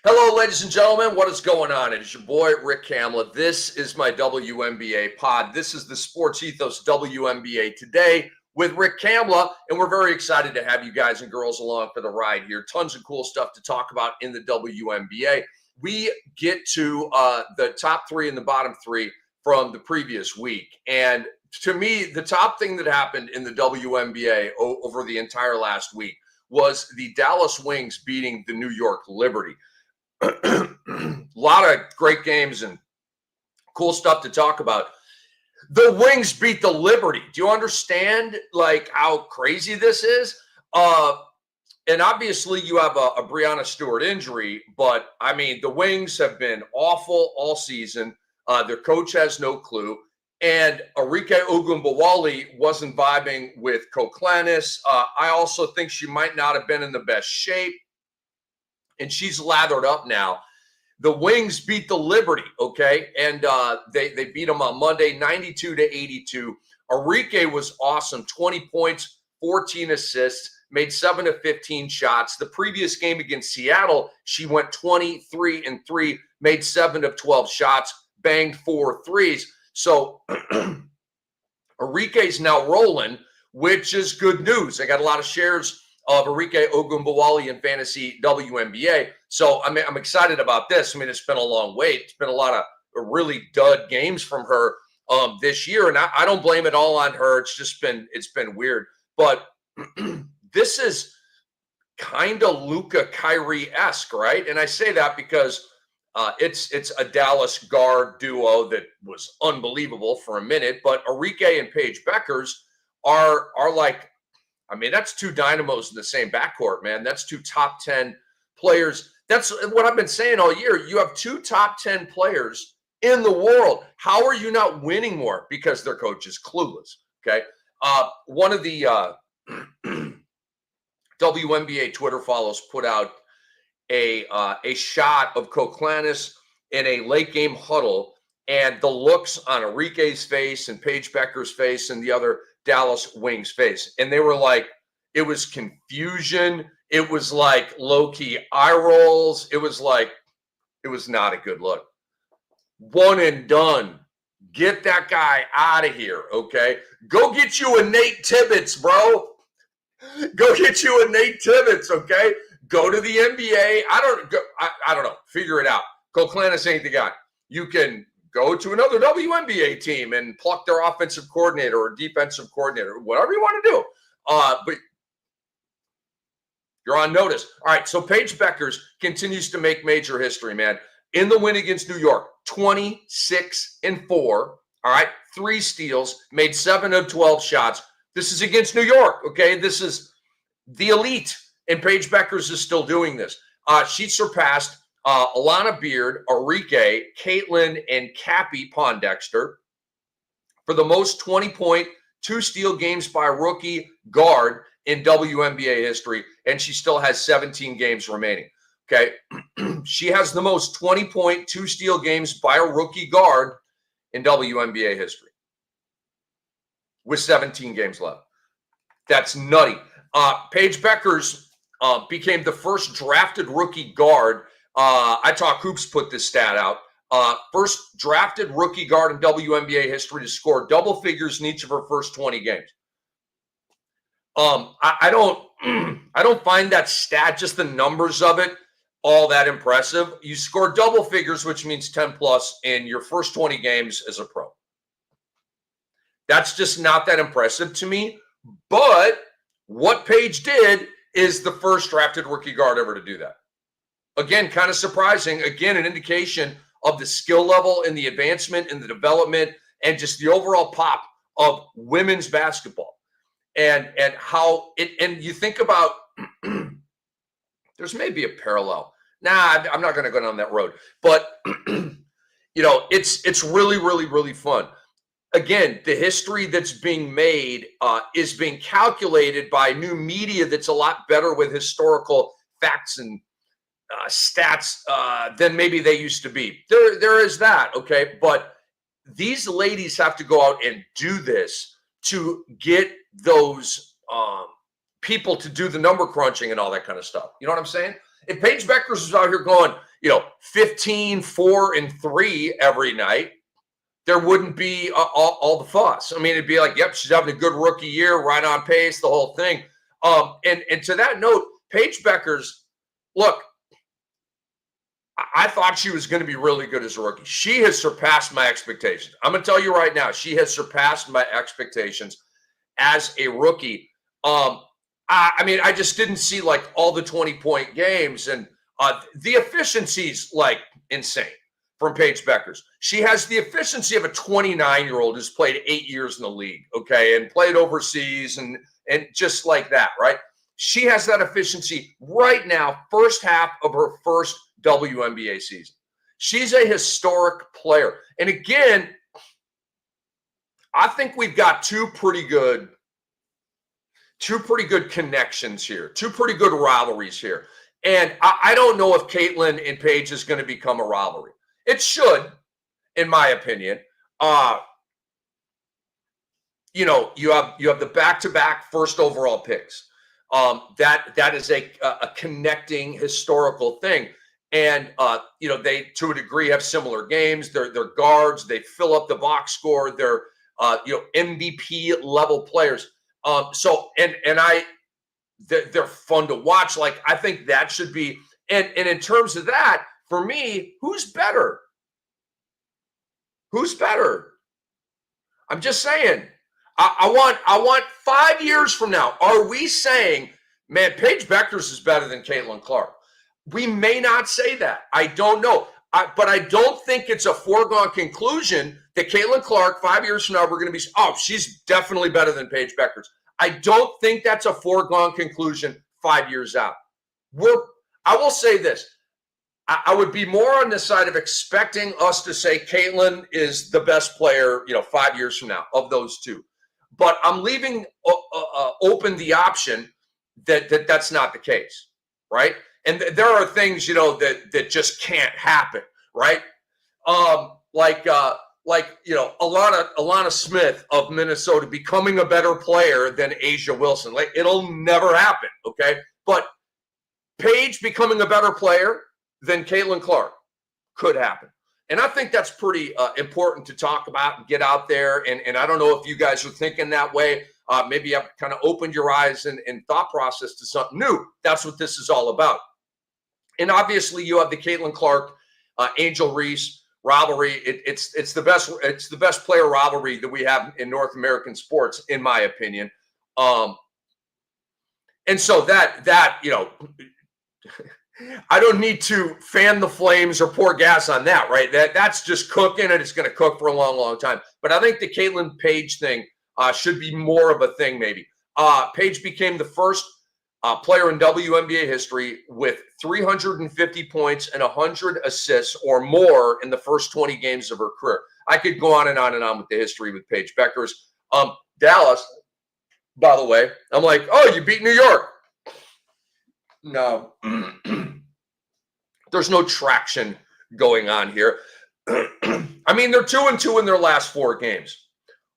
Hello, ladies and gentlemen. What is going on? It is your boy, Rick Kamla. This is my WNBA pod. This is the SportsEthos WNBA Today with Rick Kamla, and we're very excited to have you guys and girls along for the ride here. Tons of cool stuff to talk about in the WNBA. We get to the top three and the bottom three from the previous week. And to me, the top thing that happened in the WNBA over the entire last week was the Dallas Wings beating the New York Liberty. A lot of great games and cool stuff to talk about. The Wings beat the Liberty. Do you understand how crazy this is? And obviously you have a Breanna Stewart injury, but I mean, the Wings have been awful all season. Their coach has no clue. And Arike Ogunbowale wasn't vibing with Koklanis. I also think she might not have been in the best shape. And she's lathered up now. The Wings beat the Liberty, okay? And they beat them on Monday, 92-82. Arike was awesome, 20 points, 14 assists, made 7 of 15 shots. The previous game against Seattle, she went 23-3, made 7 of 12 shots, banged 4 threes. So Arike's now rolling, which is good news. I got a lot of shares of Arike Ogunbowale in Fantasy WNBA. So I'm excited about this. I mean, it's been a long wait. It's been a lot of really dud games from her this year. And I don't blame it all on her. It's been weird. But this is kind of Luka Kyrie-esque, right? And I say that because it's a Dallas guard duo that was unbelievable for a minute. But Arike and Paige Bueckers are like, I mean, that's two dynamos in the same backcourt, man. That's two top 10 players. That's what I've been saying all year. You have two top 10 players in the world. How are you not winning more? Because their coach is clueless, okay? One of the WNBA Twitter follows put out a shot of Koklanis in a late game huddle, and the looks on Arike's face and Paige Bueckers' face and the other Dallas Wings face. And they were like, it was confusion. It was like low-key eye rolls. It was not a good look. One and done. Get that guy out of here, okay? Go get you a Nate Tibbetts, bro. Go get you a Nate Tibbetts, okay? Go to the NBA. I don't know. Figure it out. Koklanis ain't the guy. You can go to another WNBA team and pluck their offensive coordinator or defensive coordinator, whatever you want to do. But you're on notice. All right, so Paige Bueckers continues to make major history, man. In the win against New York, 26-4, all right, 3 steals, made 7 of 12 shots. This is against New York, okay? This is the elite, and Paige Bueckers is still doing this. She surpassed Alana Beard, Arike, Caitlin, and Cappie Pondexter for the most 20-point, 2-steal games by a rookie guard in WNBA history, and she still has 17 games remaining, okay? She has the most 20-point, 2-steal games by a rookie guard in WNBA history with 17 games left. That's nutty. Paige Bueckers became the first drafted rookie guard. I Talk Hoops put this stat out. First drafted rookie guard in WNBA history to score double figures in each of her first 20 games. I don't find that stat, just the numbers of it, all that impressive. You score double figures, which means 10 plus in your first 20 games as a pro. That's just not that impressive to me. But what Paige did is the first drafted rookie guard ever to do that. Again, kind of surprising. Again, an indication of the skill level and the advancement and the development and just the overall pop of women's basketball. And how it, and you think about, there's maybe a parallel. Nah, I'm not going to go down that road. But, it's really, really, really fun. Again, the history that's being made is being calculated by new media that's a lot better with historical facts and stats than maybe they used to be. There is that, okay? But these ladies have to go out and do this to get those people to do the number crunching and all that kind of stuff. You know what I'm saying? If Paige Bueckers was out here going, 15, 4, and 3 every night, there wouldn't be all the fuss. I mean, it'd be like, yep, she's having a good rookie year, right on pace, the whole thing. And to that note, Paige Bueckers, look, I thought she was going to be really good as a rookie. She has surpassed my expectations. I'm going to tell you right now, she has surpassed my expectations as a rookie. I mean, I just didn't see like all the 20-point games, and the efficiency's like insane from Paige Bueckers. She has the efficiency of a 29-year-old who's played 8 years in the league, okay, and played overseas and just like that, right? She has that efficiency right now, first half of her first WNBA season. She's a historic player. And again, I think we've got two pretty good connections here, two pretty good rivalries here. And I don't know if Caitlin and Paige is going to become a rivalry. It should, in my opinion. You have the back-to-back first overall picks. That is a connecting historical thing. And they, to a degree, have similar games. They're guards. They fill up the box score. They're MVP level players. They're fun to watch. Like, I think that should be. And in terms of that, for me, who's better? Who's better? I'm just saying. I want 5 years from now. Are we saying, man, Paige Bueckers is better than Caitlin Clark? We may not say that. I don't know. But I don't think it's a foregone conclusion that Caitlin Clark, 5 years from now, we're going to be, she's definitely better than Paige Bueckers. I don't think that's a foregone conclusion 5 years out. I will say this. I would be more on the side of expecting us to say Caitlin is the best player, 5 years from now of those two. But I'm leaving open the option that that's not the case, right? And there are things, that just can't happen, right? Like Alana Smith of Minnesota becoming a better player than A'ja Wilson. Like, it'll never happen, okay? But Paige becoming a better player than Caitlin Clark could happen. And I think that's pretty important to talk about and get out there. And I don't know if you guys are thinking that way. Maybe you have kind of opened your eyes and thought process to something new. That's what this is all about. And obviously, you have the Caitlin Clark, Angel Reese rivalry. It's the best player rivalry that we have in North American sports, in my opinion. And so that I don't need to fan the flames or pour gas on that, right? That's just cooking, and it's going to cook for a long, long time. But I think the Caitlin Paige thing should be more of a thing, maybe. Paige became the first player in WNBA history with 350 points and 100 assists or more in the first 20 games of her career. I could go on and on and on with the history with Paige Bueckers. Dallas, by the way, I'm like, oh, you beat New York. No, there's no traction going on here. I mean, they're 2-2 in their last 4 games.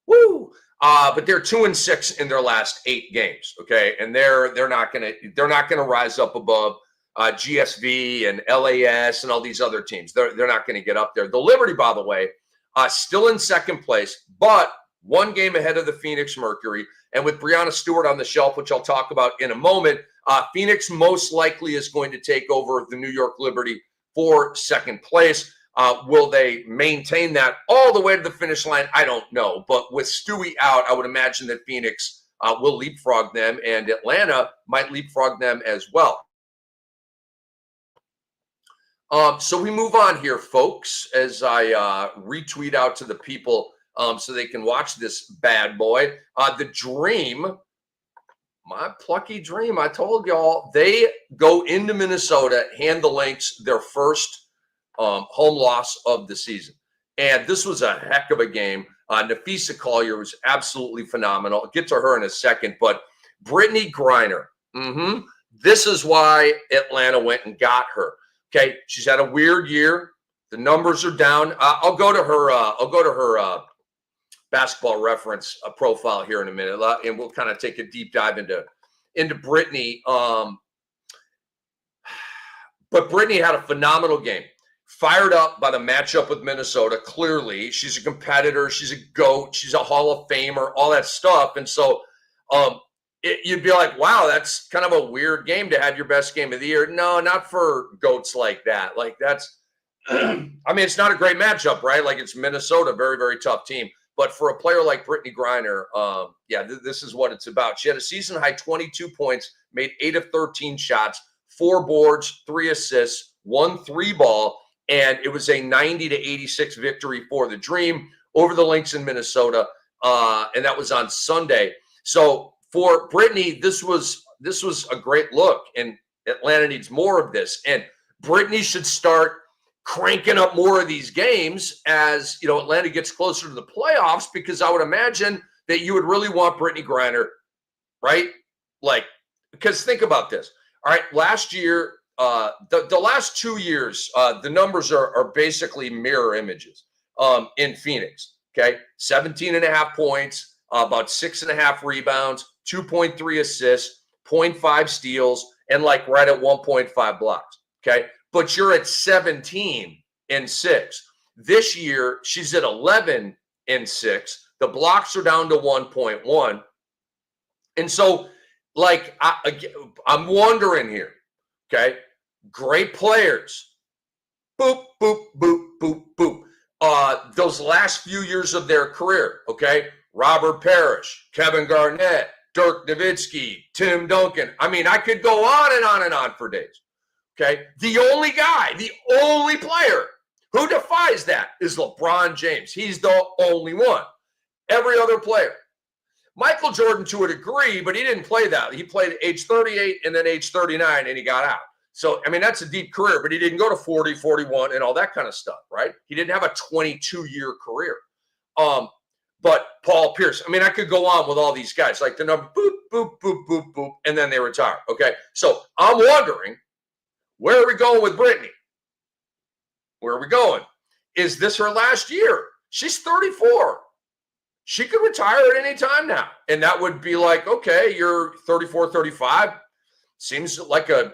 Woo! But they're 2-6 in their last 8 games. Okay, and they're not gonna rise up above GSV and LAS and all these other teams. They're not going to get up there. The Liberty, by the way, still in second place, but 1 game ahead of the Phoenix Mercury. And with Breanna Stewart on the shelf, which I'll talk about in a moment, Phoenix most likely is going to take over the New York Liberty for second place. Will they maintain that all the way to the finish line? I don't know. But with Stewie out, I would imagine that Phoenix will leapfrog them, and Atlanta might leapfrog them as well. So we move on here, folks, as I retweet out to the people so they can watch this bad boy. The Dream, my plucky Dream, I told y'all, they go into Minnesota, hand the Lynx their first home loss of the season. And this was a heck of a game. Nafisa Collier was absolutely phenomenal. I'll get to her in a second. But Brittany Griner, this is why Atlanta went and got her. Okay, she's had a weird year. The numbers are down. I'll go to her basketball reference profile here in a minute, and we'll kind of take a deep dive into Brittany. But Brittany had a phenomenal game. Fired up by the matchup with Minnesota. Clearly, she's a competitor. She's a GOAT. She's a Hall of Famer, all that stuff. And so you'd be like, wow, that's kind of a weird game to have your best game of the year. No, not for GOATs like that. Like that's, I mean, it's not a great matchup, right? Like it's Minnesota, very, very tough team. But for a player like Brittany Griner, this is what it's about. She had a season high 22 points, made 8 of 13 shots, 4 boards, 3 assists, 1 3-ball, and it was a 90-86 victory for the Dream over the Lynx in Minnesota, and that was on Sunday. So for Brittany, this was a great look, and Atlanta needs more of this. And Brittany should start cranking up more of these games as Atlanta gets closer to the playoffs, because I would imagine that you would really want Brittany Griner, right? Like, because think about this. All right, last year, the last 2 years, the numbers are basically mirror images in Phoenix. Okay, 17.5 points, about 6.5 rebounds, 2.3 assists, 0.5 steals, and like right at 1.5 blocks. Okay, but you're at 17 and 6. This year, she's at 11 and 6. The blocks are down to 1.1, and so like I'm wondering here. Okay, great players. Boop, boop, boop, boop, boop. Those last few years of their career, okay? Robert Parrish, Kevin Garnett, Dirk Nowitzki, Tim Duncan. I mean, I could go on and on and on for days, okay? The only player who defies that is LeBron James. He's the only one. Every other player. Michael Jordan, to a degree, but he didn't play that. He played age 38 and then age 39, and he got out. So, I mean, that's a deep career, but he didn't go to 40, 41, and all that kind of stuff, right? He didn't have a 22-year career. But Paul Pierce, I mean, I could go on with all these guys, like the number, boop, boop, boop, boop, boop, and then they retire, okay? So I'm wondering, where are we going with Brittany? Where are we going? Is this her last year? She's 34. She could retire at any time now. And that would be like, okay, you're 34, 35. Seems like a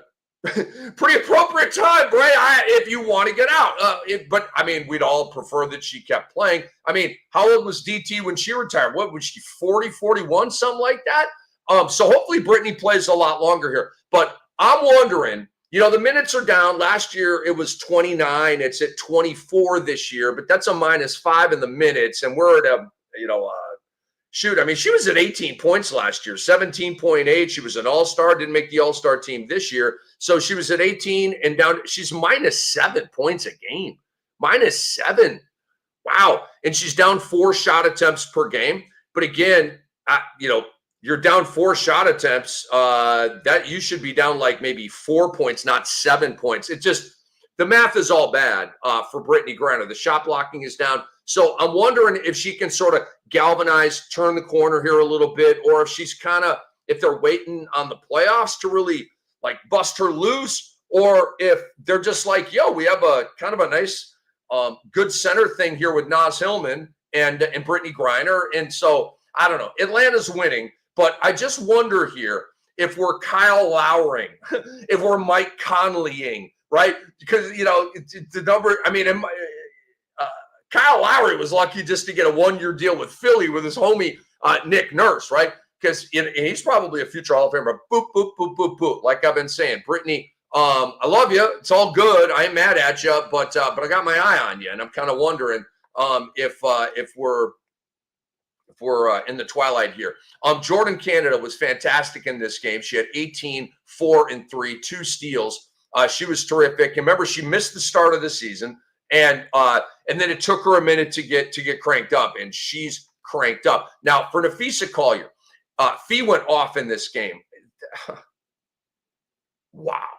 pretty appropriate time, Bray, if you want to get out. But, I mean, we'd all prefer that she kept playing. I mean, how old was DT when she retired? What was she, 40, 41, something like that? So hopefully Brittany plays a lot longer here. But I'm wondering, the minutes are down. Last year it was 29. It's at 24 this year, but that's a -5 in the minutes. And we're at a I mean, she was at 18 points last year, 17.8. She was an all-star, didn't make the all-star team this year. So she was at 18 and down. She's -7 points a game. -7. Wow. And she's down 4 shot attempts per game. But again, you're down 4 shot attempts. That you should be down like maybe 4 points, not 7 points. It just, the math is all bad for Brittany Griner. The shot blocking is down. So I'm wondering if she can sort of galvanize, turn the corner here a little bit, or if she's if they're waiting on the playoffs to really like bust her loose, or if they're just like, yo, we have a kind of a nice, good center thing here with Naz Hillman and Brittany Griner. And so I don't know. Atlanta's winning, but I just wonder here if we're Kyle Lowering, if we're Mike Conleying, right? Because, the number, I mean, Kyle Lowry was lucky just to get a 1-year deal with Philly with his homie Nick Nurse, right? Because he's probably a future Hall of Famer. Boop, boop, boop, boop, boop. Like I've been saying, Brittany, I love you. It's all good. I ain't mad at you, but I got my eye on you, and I'm kind of wondering if we're in the twilight here. Jordan Canada was fantastic in this game. She had 18, 4 and 3, 2 steals. She was terrific. Remember, she missed the start of the season. And then it took her a minute to get cranked up, and she's cranked up. Now, for Napheesa Collier, Fee went off in this game. Wow.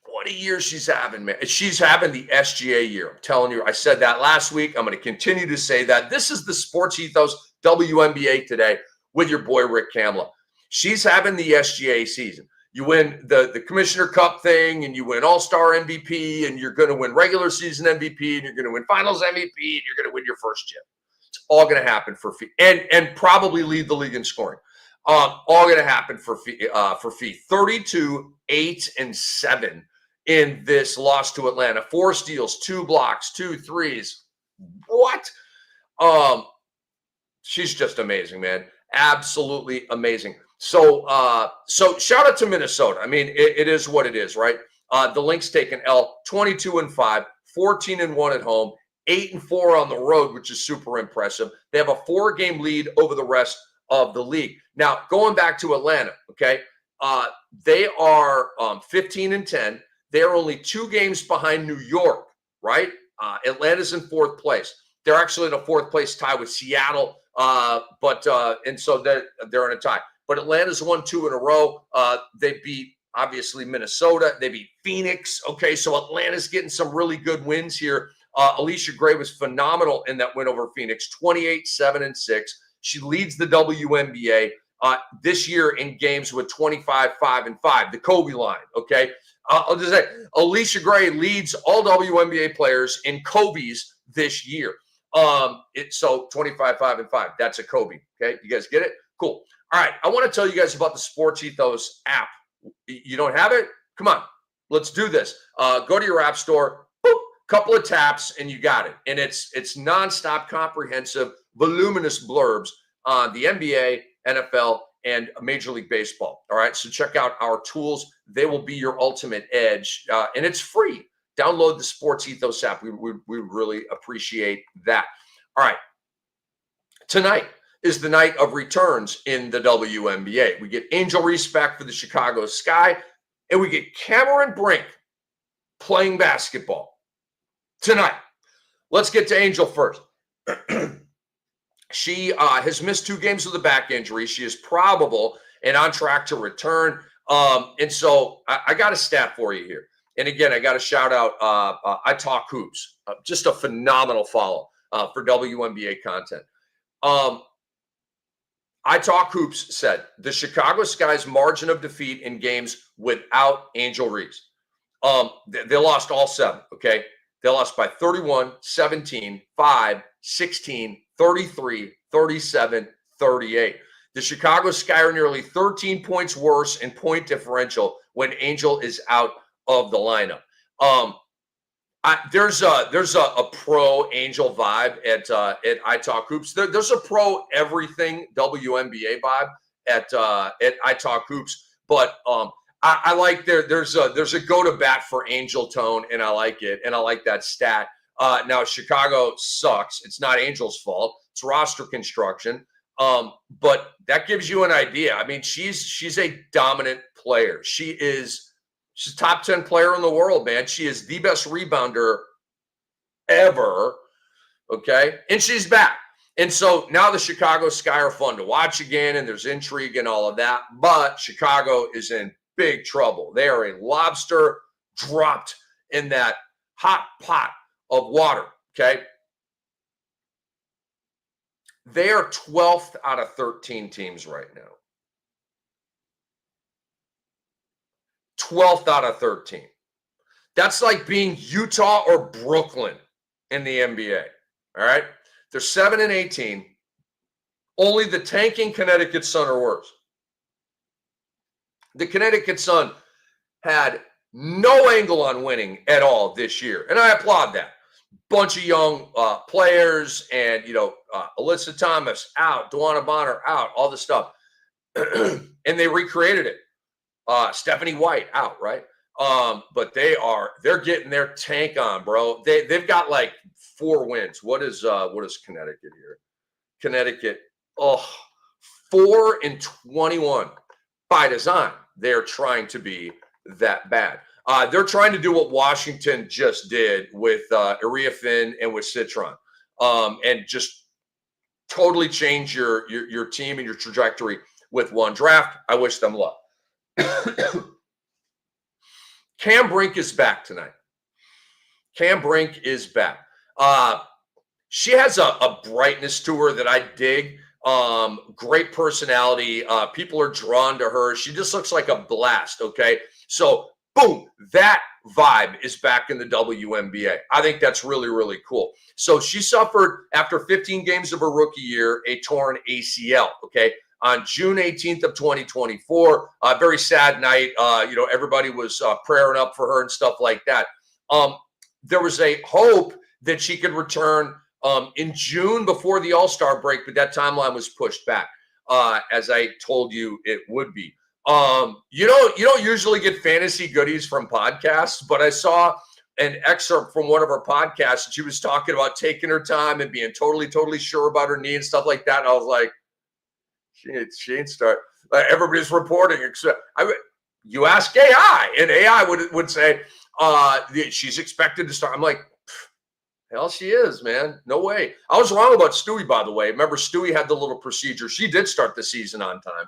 What a year she's having, man. She's having the SGA year. I'm telling you, I said that last week. I'm going to continue to say that. This is the Sports Ethos WNBA Today with your boy, Rick Kamla. She's having the SGA season. You win the Commissioner Cup thing, and you win All-Star MVP, and you're going to win regular season MVP, and you're going to win Finals MVP, and you're going to win your first chip. It's all going to happen for Fee, and probably lead the league in scoring. All going to happen for Fee. 32, 8 and 7 in this loss to Atlanta. 4 steals, 2 blocks, 2 threes. What? She's just amazing, man. Absolutely amazing. So shout out to Minnesota. I mean, it is what it is, right? The Lynx take an L, 22-5, 14-1 at home, 8-4 on the road, which is super impressive. They have a 4-game lead over the rest of the league. Now, going back to Atlanta, okay, they are 15-10. They are only 2 games behind New York, right? Atlanta's in 4th place. They're actually in a 4th place tie with Seattle, and so they're in a tie. But Atlanta's won 2 in a row. They beat, obviously, Minnesota. They beat Phoenix. Okay, so Atlanta's getting some really good wins here. Alicia Gray was phenomenal in that win over Phoenix, 28-7-6. She leads the WNBA this year in games with 25-5-5, the Kobe line, okay? I'll just say, Alicia Gray leads all WNBA players in Kobe's this year. So 25-5-5, that's a Kobe, okay? You guys get it? Cool. All right, I want to tell you guys about the SportsEthos app. You don't have it? Come on, let's do this. Go to your app store, boop, couple of taps, and you got it. And it's nonstop, comprehensive, voluminous blurbs on the NBA, NFL, and Major League Baseball. All right, so check out our tools. They will be your ultimate edge, and it's free. Download the SportsEthos app. We really appreciate that. All right, tonight is the night of returns in the WNBA. We get Angel Reese back for the Chicago Sky, and we get Cameron Brink playing basketball tonight. Let's get to Angel first. She has missed 2 games with a back injury. She is probable and on track to return. And so I got a stat for you here. And again, I got to shout out I Talk Hoops, just a phenomenal follow for WNBA content. I Talk Hoops said the Chicago Sky's margin of defeat in games without Angel Reese. They lost all 7, okay? They lost by 31, 17, 5, 16, 33, 37, 38. The Chicago Sky are nearly 13 points worse in point differential when Angel is out of the lineup. There's a pro Angel vibe at I Talk Hoops. There's a pro everything WNBA vibe at I Talk Hoops, but I like there's a go to bat for Angel tone, and I like it, and I like that stat. Now Chicago sucks. It's not Angel's fault. It's roster construction. But that gives you an idea. I mean, she's a dominant player. She's a top 10 player in the world, man. She is the best rebounder ever. Okay. And she's back. And so now the Chicago Sky are fun to watch again, and there's intrigue and all of that. But Chicago is in big trouble. They are a lobster dropped in that hot pot of water. Okay. They are 12th out of 13 teams right now. 12th out of 13. That's like being Utah or Brooklyn in the NBA. All right. They're 7-18. Only the tanking Connecticut Sun are worse. The Connecticut Sun had no angle on winning at all this year. And I applaud that. Bunch of young players, and Alyssa Thomas out, Dewana Bonner out, all this stuff, and they recreated it. Stephanie White out, right? But they're getting their tank on, bro. They've got like 4 wins. What is Connecticut here? Connecticut, 4-21 by design. They're trying to be that bad. They're trying to do what Washington just did with Iriafin and with Citron, and just totally change your team and your trajectory with one draft. I wish them luck. Cam Brink is back tonight. Cam Brink is back. She has a brightness to her that I dig. Great personality. People are drawn to her. She just looks like a blast, okay? So, boom, that vibe is back in the WNBA. I think that's really, really cool. So she suffered, after 15 games of her rookie year, a torn ACL, okay? on June 18th of 2024. Very sad night. Everybody was praying up for her and stuff like that. There was a hope that she could return in June before the All-Star break, but that timeline was pushed back, as I told you it would be. You don't usually get fantasy goodies from podcasts, but I saw an excerpt from one of her podcasts, and she was talking about taking her time and being totally sure about her knee and stuff like that. And I was like, she ain't start. Everybody's reporting. You ask AI, and AI would say she's expected to start. I'm like, hell, she is, man. No way. I was wrong about Stewie, by the way. Remember, Stewie had the little procedure. She did start the season on time,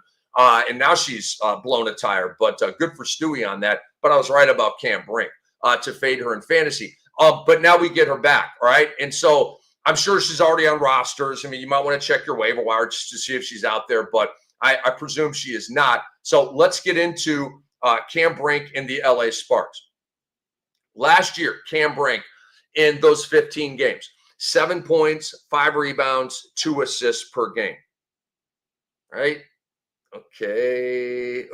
and now she's blown a tire. But good for Stewie on that. But I was right about Cam Brink to fade her in fantasy. But now we get her back, right? And so I'm sure she's already on rosters. I mean, you might want to check your waiver wire just to see if she's out there, but I presume she is not. So let's get into Cam Brink and the LA Sparks. Last year, Cam Brink, in those 15 games, 7 points, 5 rebounds, 2 assists per game. Right? Okay.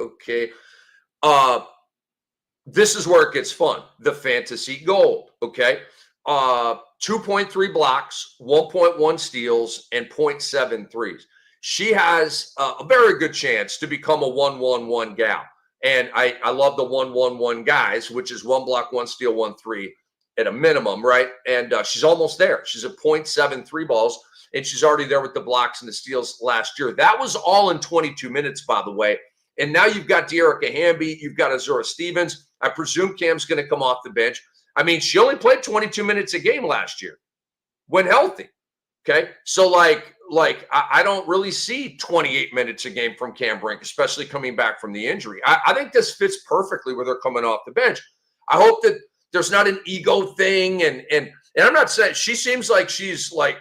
This is where it gets fun. The fantasy gold. Okay. 2.3 blocks, 1.1 steals, and 0.7 threes. She has a very good chance to become a 1-1-1 gal. And I love the 1-1-1 guys, which is 1 block, 1 steal, 1 3 at a minimum, right? And she's almost there. She's at 0.73 balls, and she's already there with the blocks and the steals last year. That was all in 22 minutes, by the way. And now you've got Dearica Hamby, you've got Azura Stevens. I presume Cam's going to come off the bench. I mean, she only played 22 minutes a game last year when healthy. Okay. So I don't really see 28 minutes a game from Cam Brink, especially coming back from the injury. I think this fits perfectly with her coming off the bench. I hope that there's not an ego thing. And I'm not saying, she seems like she's like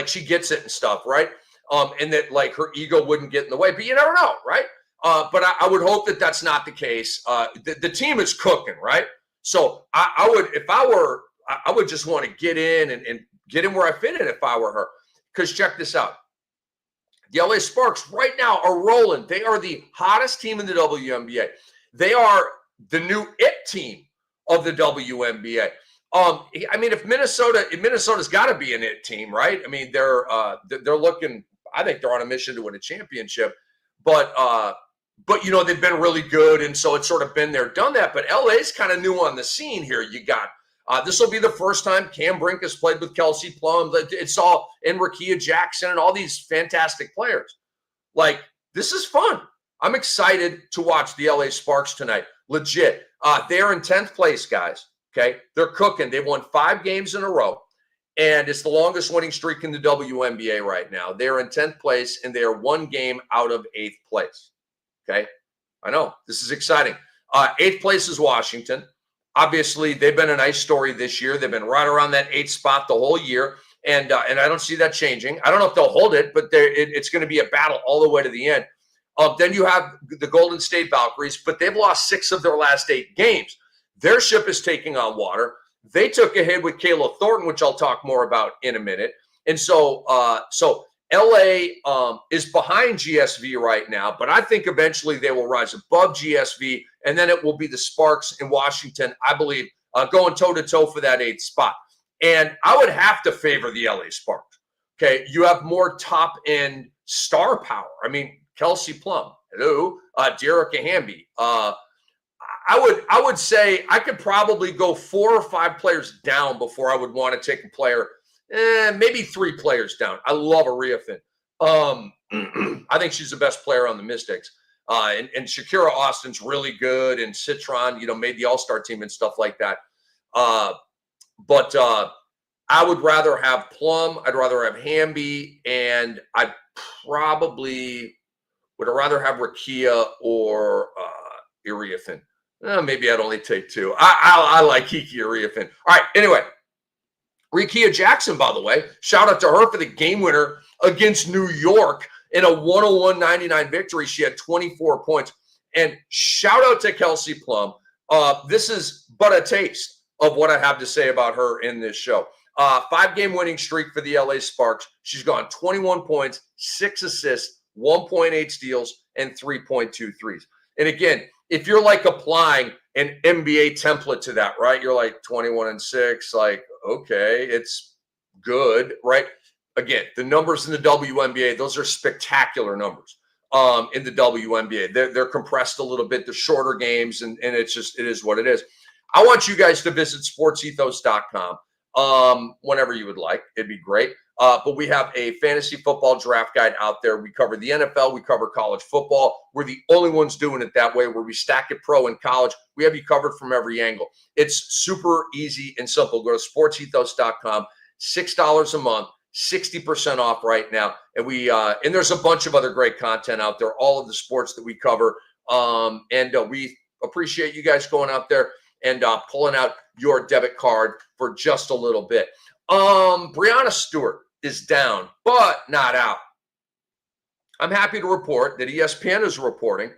she gets it and stuff. Right. And that like her ego wouldn't get in the way, but you never know. Right. But I would hope that that's not the case. The team is cooking. Right. So I would just want to get in and get in where I fit in if I were her. Because check this out. The LA Sparks right now are rolling. They are the hottest team in the WNBA. They are the new it team of the WNBA. I mean, if Minnesota's got to be an it team, right? I mean, they're looking. I think they're on a mission to win a championship. But they've been really good, and so it's sort of been there, done that. But LA's kind of new on the scene here. You got this will be the first time Cam Brink has played with Kelsey Plum. It's all in Rickea Jackson and all these fantastic players. Like, this is fun. I'm excited to watch the LA Sparks tonight. Legit. They're in 10th place, guys. Okay. They're cooking. They've won 5 games in a row, and it's the longest winning streak in the WNBA right now. They're in 10th place, and they are 1 game out of 8th place. Okay. I know this is exciting. 8th place is Washington. Obviously, they've been a nice story this year. They've been right around that 8th spot the whole year, and I don't see that changing. I don't know if they'll hold it, but it's going to be a battle all the way to the end. Then you have the Golden State Valkyries, but they've lost 6 of their last 8 games. Their ship is taking on water. They took a hit with KAYLA Thornton, which I'll talk more about in a minute. And so LA is behind GSV right now, but I think eventually they will rise above GSV, and then it will be the Sparks in Washington, I believe, going toe-to-toe for that 8th spot. And I would have to favor the LA Sparks. Okay, you have more top-end star power. I mean, Kelsey Plum, hello, Dearica Hamby. I would say I could probably go 4 or 5 players down before I would want to take a player. Maybe 3 players down. I love Ariafin. I think she's the best player on the Mystics. And Shakira Austin's really good, and Citron, made the All-Star team and stuff like that. But I would rather have Plum. I'd rather have Hamby, and I probably would rather have Rickea or Ariafin. Maybe I'd only take 2. I like Kiki Ariafin. All right. Anyway. Rickea Jackson, by the way, shout out to her for the game winner against New York in a 101-99 victory. She had 24 points. And shout out to Kelsey Plum. This is but a taste of what I have to say about her in this show. 5-game winning streak for the LA Sparks. She's gone 21 points, 6 assists, 1.8 steals, and 3.2 threes. And again, if you're like applying an NBA template to that, right? You're like 21-6, like, okay, it's good, right? Again, the numbers in the WNBA, those are spectacular numbers in the WNBA. They're compressed a little bit, the shorter games, and it is what it is. I want you guys to visit sportsethos.com whenever you would like. It'd be great. But we have a fantasy football draft guide out there. We cover the NFL. We cover college football. We're the only ones doing it that way, where we stack it pro and college. We have you covered from every angle. It's super easy and simple. Go to sportsethos.com, $6 a month, 60% off right now. And and there's a bunch of other great content out there, all of the sports that we cover. We appreciate you guys going out there and pulling out your debit card for just a little bit. Breanna Stewart is down, but not out. I'm happy to report that ESPN is reporting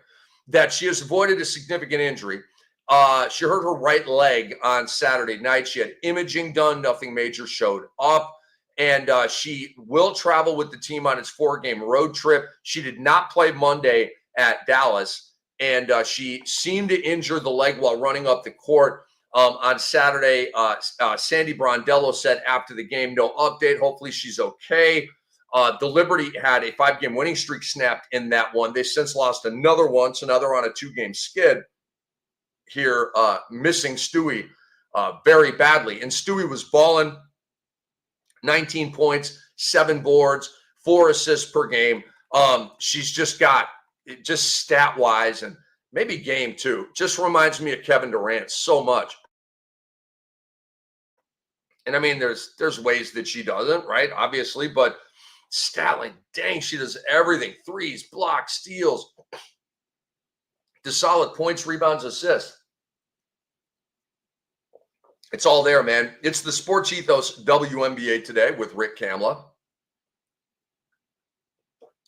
that she has avoided a significant injury. She hurt her right leg on Saturday night. She had imaging done. Nothing major showed up. And she will travel with the team on its 4-game road trip. She did not play Monday at Dallas. And she seemed to injure the leg while running up the court on Saturday. Sandy Brondello said after the game, no update. Hopefully she's okay. The Liberty had a 5-game winning streak snapped in that one. They since lost another one, so now they're on a 2-game skid here, missing STEWIE very badly. And STEWIE was balling, 19 points, 7 boards, 4 assists per game. She's just got, just stat-wise and maybe game too, just reminds me of Kevin Durant so much. And I mean, there's ways that she doesn't, right? Obviously, but stat, dang, she does everything. Threes, blocks, steals, the solid points, rebounds, assists. It's all there, man. It's the Sports Ethos WNBA Today with Rick Kamla.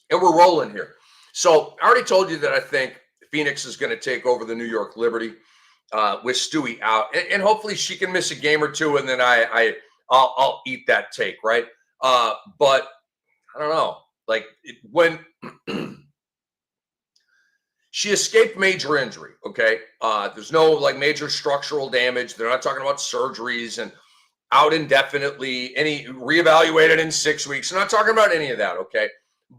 And we're rolling here. So I already told you that I think Phoenix is going to take over the New York Liberty with STEWIE out. And hopefully she can miss a game or two, and then I'll eat that take, right? But I don't know. When she escaped major injury, okay? There's no major structural damage. They're not talking about surgeries and out indefinitely, any reevaluated in 6 weeks. They're not talking about any of that, okay?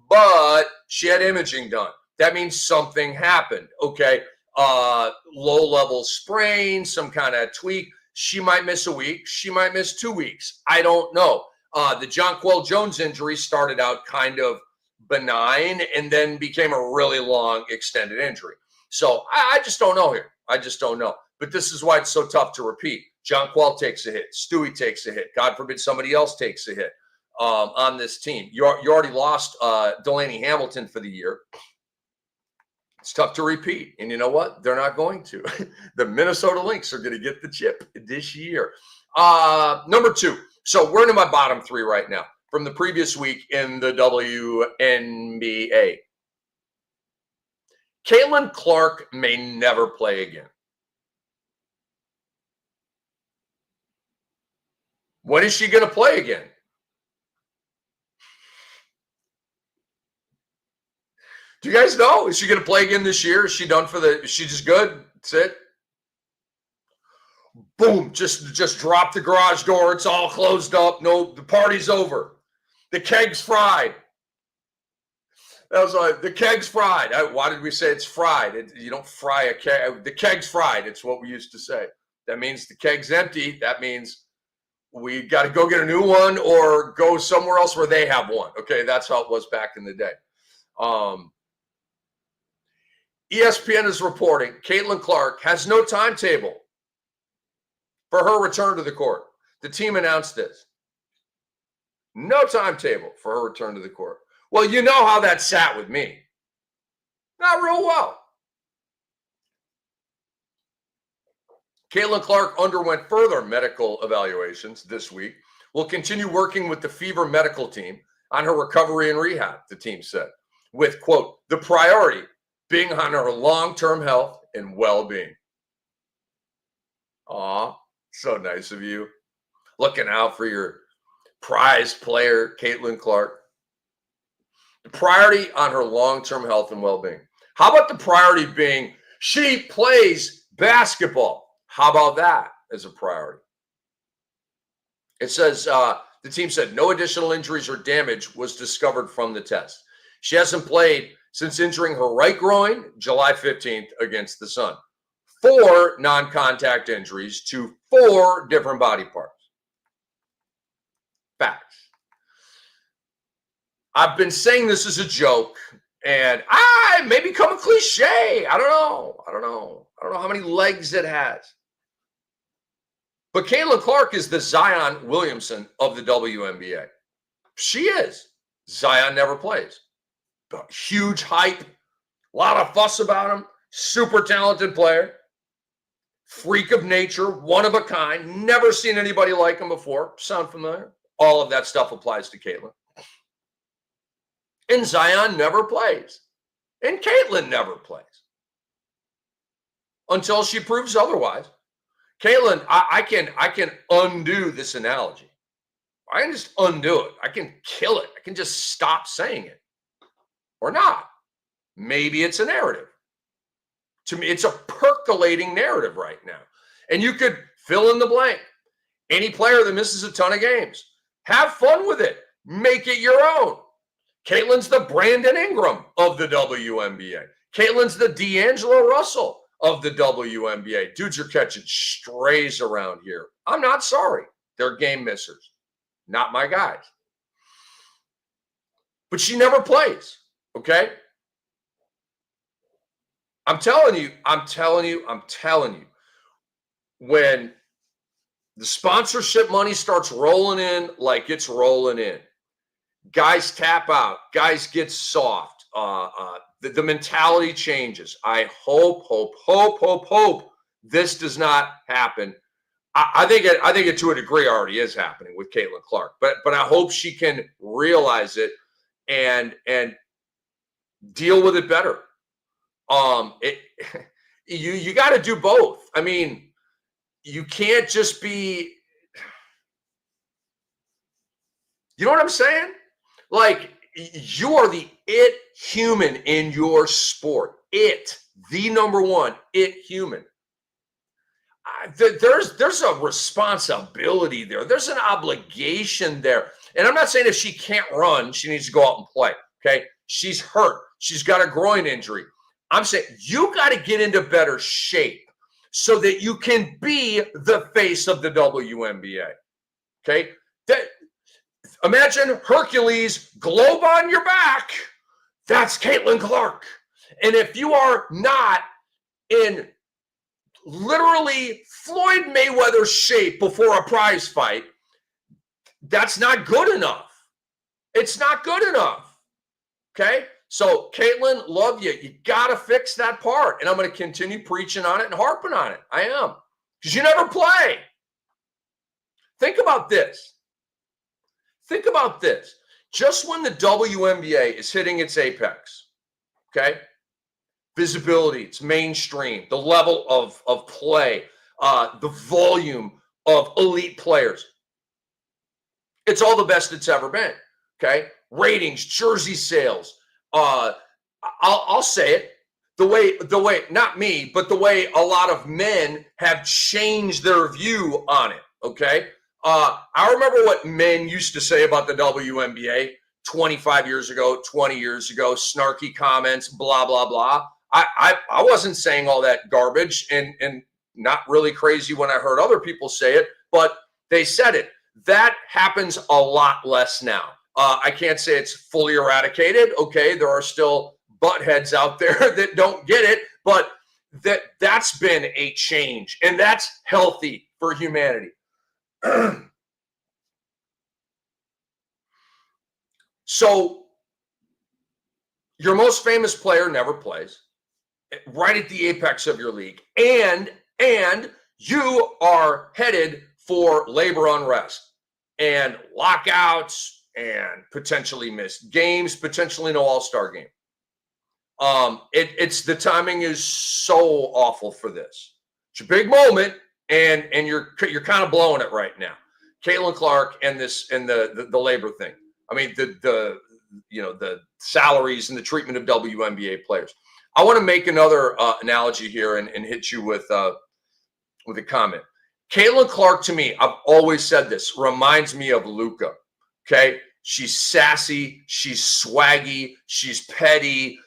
But she had imaging done. That means something happened, okay? Low-level sprain, some kind of tweak. She might miss a week. She might miss 2 weeks. I don't know. The Jonquel Jones injury started out kind of benign and then became a really long, extended injury. So I just don't know here. I just don't know. But this is why it's so tough to repeat. Jonquel takes a hit. STEWIE takes a hit. God forbid somebody else takes a hit on this team. You already lost Delaney Hamilton for the year. It's tough to repeat. And you know what? They're not going to. The Minnesota Lynx are going to get the chip this year. Number 2. So we're into my bottom 3 right now from the previous week in the WNBA. Caitlin Clark may never play again. When is she going to play again? Do you guys know? Is she going to play again this year? Is she done for is she just good? That's it? Boom, just drop the garage door. It's all closed up. No, the party's over. The keg's fried. That was the keg's fried. Why did we say it's fried? You don't fry a keg. The keg's fried. It's what we used to say. That means the keg's empty. That means we got to go get a new one or go somewhere else where they have one. Okay, that's how it was back in the day. ESPN is reporting Caitlin Clark has no timetable for her return to the court. The team announced this. No timetable for her return to the court. Well, you know how that sat with me. Not real well. Caitlin Clark underwent further medical evaluations this week. Will continue working with the Fever medical team on her recovery and rehab, the team said, with, quote, the priority being on her long-term health and well-being. Aw, so nice of you. Looking out for your prize player, Caitlin Clark. The priority on her long-term health and well-being. How about the priority being she plays basketball? How about that as a priority? It says the team said no additional injuries or damage was discovered from the test. She hasn't played since injuring her right groin July 15th against the Sun. 4 non-contact injuries to 4 different body parts. Facts. I've been saying this as a joke, and I may become a cliche. I don't know how many legs it has. But KAYLA Clark is the Zion Williamson of the WNBA. She is. Zion never plays. Huge hype. A lot of fuss about him. Super talented player. Freak of nature. One of a kind. Never seen anybody like him before. Sound familiar? All of that stuff applies to Kayla. And Zion never plays. And Caitlin never plays. Until she proves otherwise. Caitlin, I can undo this analogy. I can just undo it. I can kill it. I can just stop saying it. Or not. Maybe it's a narrative. To me, it's a percolating narrative right now. And you could fill in the blank. Any player that misses a ton of games, have fun with it. Make it your own. Caitlin's the Brandon Ingram of the WNBA. Caitlin's the D'Angelo Russell of the WNBA. Dudes are catching strays around here. I'm not sorry. They're game missers. Not my guys. But she never plays, okay? I'm telling you, when the sponsorship money starts rolling in like it's rolling in, guys tap out, guys get soft, the mentality changes. I hope this does not happen. I think it to a degree already is happening with KAYLA Clark, but I hope she can realize it and deal with it better. You got to do both. I mean, you can't just be, you know what I'm saying? Like, you are the it human in your sport. The number one it human. There's a responsibility there. There's an obligation there. And I'm not saying if she can't run, she needs to go out and play. Okay. She's hurt. She's got a groin injury. I'm saying you got to get into better shape so that you can be the face of the WNBA. Okay. Imagine Hercules, globe on your back. That's Caitlin Clark. And if you are not in literally Floyd Mayweather shape before a prize fight, that's not good enough. It's not good enough. Okay? So, Caitlin, love you. You got to fix that part. And I'm going to continue preaching on it and harping on it. I am. Because you never play. Think about this. Think about this. Just when the WNBA is hitting its apex, okay? Visibility, it's mainstream, the level of play, the volume of elite players. It's all the best it's ever been, okay? Ratings, jersey sales. I'll say it. The way, not me, but the way a lot of men have changed their view on it, okay? I remember what men used to say about the WNBA 25 years ago, 20 years ago, snarky comments, blah, blah, blah. I wasn't saying all that garbage and not really crazy when I heard other people say it, but they said it. That happens a lot less now. I can't say it's fully eradicated. Okay, there are still butt heads out there that don't get it, but that's been a change, and that's healthy for humanity. So your most famous player never plays, right at the apex of your league, and you are headed for labor unrest and lockouts and potentially missed games, potentially no all-star game. It's the timing is so awful for this. It's a big moment, and you're kind of blowing it right now. Caitlin Clark and the labor thing. I mean, the the salaries and the treatment of WNBA players. I want to make another analogy here and hit you with a comment. Kayla Clark, to me, I've always said this, reminds me of Luka. Okay, she's sassy, she's swaggy, she's petty,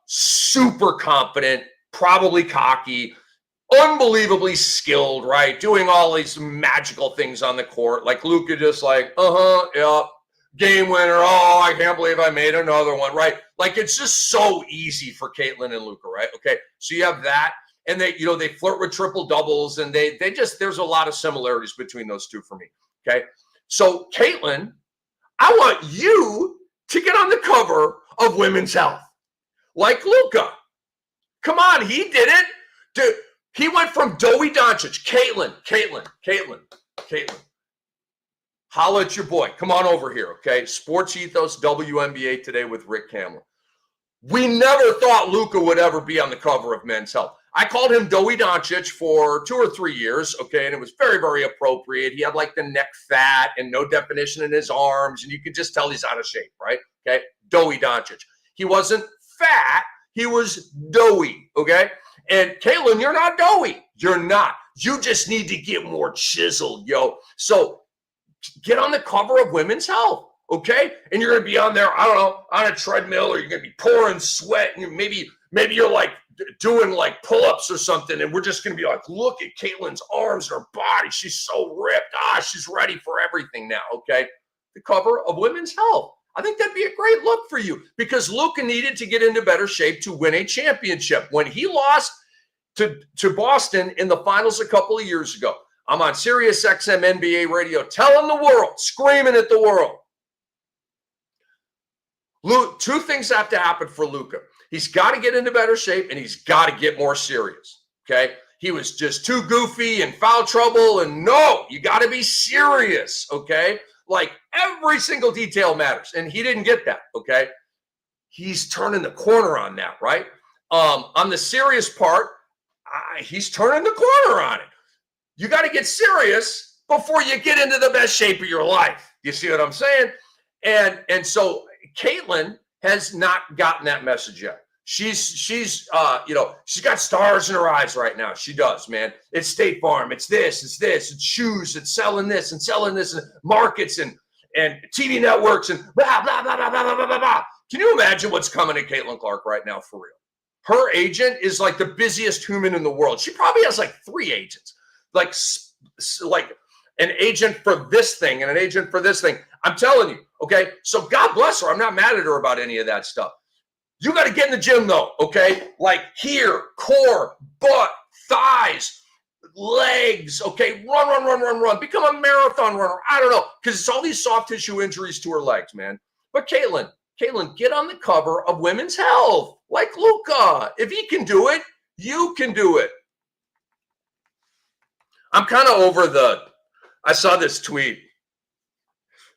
super confident, probably cocky, unbelievably skilled, right? Doing all these magical things on the court. Like Luka just like, yeah, game winner. Oh, I can't believe I made another one, right? Like it's just so easy for Caitlin and Luka, right? Okay, so you have that. And they flirt with triple doubles, and they just, there's a lot of similarities between those two for me. Okay. So Caitlin, I want you to get on the cover of Women's Health. Like Luka. Come on, he did it. Dude, he went from Dowie Doncic, Caitlin. Holla at your boy. Come on over here, okay? Sports Ethos WNBA Today with Rick Kamla. We never thought Luka would ever be on the cover of Men's Health. I called him Dowie Doncic for 2 or 3 years, okay, and it was very, very appropriate. He had like the neck fat and no definition in his arms, and you could just tell he's out of shape, right? Okay, Dowie Doncic. He wasn't fat, he was doughy, okay? And Caitlin, you're not doughy. You're not. You just need to get more chiseled, yo. So get on the cover of Women's Health, okay? And you're going to be on there, I don't know, on a treadmill, or you're going to be pouring sweat, and maybe you're like doing like pull-ups or something, and we're just going to be like, look at Caitlin's arms and her body. She's so ripped. She's ready for everything now, okay? The cover of Women's Health. I think that'd be a great look for you, because Luka needed to get into better shape to win a championship. When he lost to Boston in the finals a couple of years ago, I'm on Sirius XM NBA radio telling the world, screaming at the world. Two things have to happen for Luka. He's got to get into better shape, and he's got to get more serious, okay? He was just too goofy and foul trouble, and no, you got to be serious, okay? Like every single detail matters, and he didn't get that, okay? He's turning the corner on that, right? On the serious part, he's turning the corner on it. You got to get serious before you get into the best shape of your life. You see what I'm saying? And so Caitlin has not gotten that message yet. She's got stars in her eyes right now. She does, man. It's State Farm. It's this, it's shoes, it's selling this and markets and TV networks and blah, blah, blah, blah, blah, blah, blah, blah. Can you imagine what's coming to Caitlin Clark right now for real? Her agent is like the busiest human in the world. She probably has like 3 agents, like an agent for this thing and an agent for this thing. I'm telling you, okay? So God bless her. I'm not mad at her about any of that stuff. You got to get in the gym though, okay? Like here, core, butt, thighs, legs, okay? Run. Become a marathon runner. I don't know, because it's all these soft tissue injuries to her legs, man. But Caitlin, get on the cover of Women's Health like Luka. If he can do it, you can do it. I'm kind of over I saw this tweet.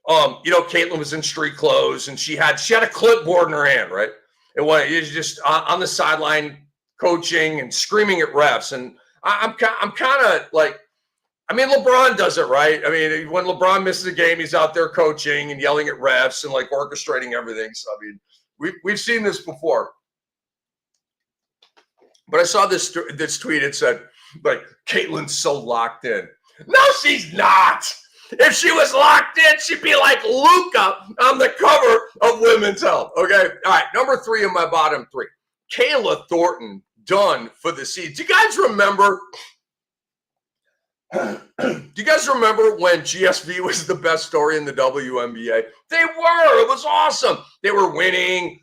Caitlin was in street clothes, and she had a clipboard in her hand, right? It was just on the sideline coaching and screaming at refs. And I'm kind of like, LeBron does it, right? When LeBron misses a game, he's out there coaching and yelling at refs and like orchestrating everything. So, we've seen this before. But I saw this tweet. It said, like, Caitlin's so locked in. No, she's not. If she was locked in, she'd be like Luka on the cover of Women's Health. Okay. All right. Number 3 of my bottom 3. KAYLA Thornton done for the season. Do you guys remember? Do you guys remember when GSV was the best story in the WNBA? They were. It was awesome. They were winning.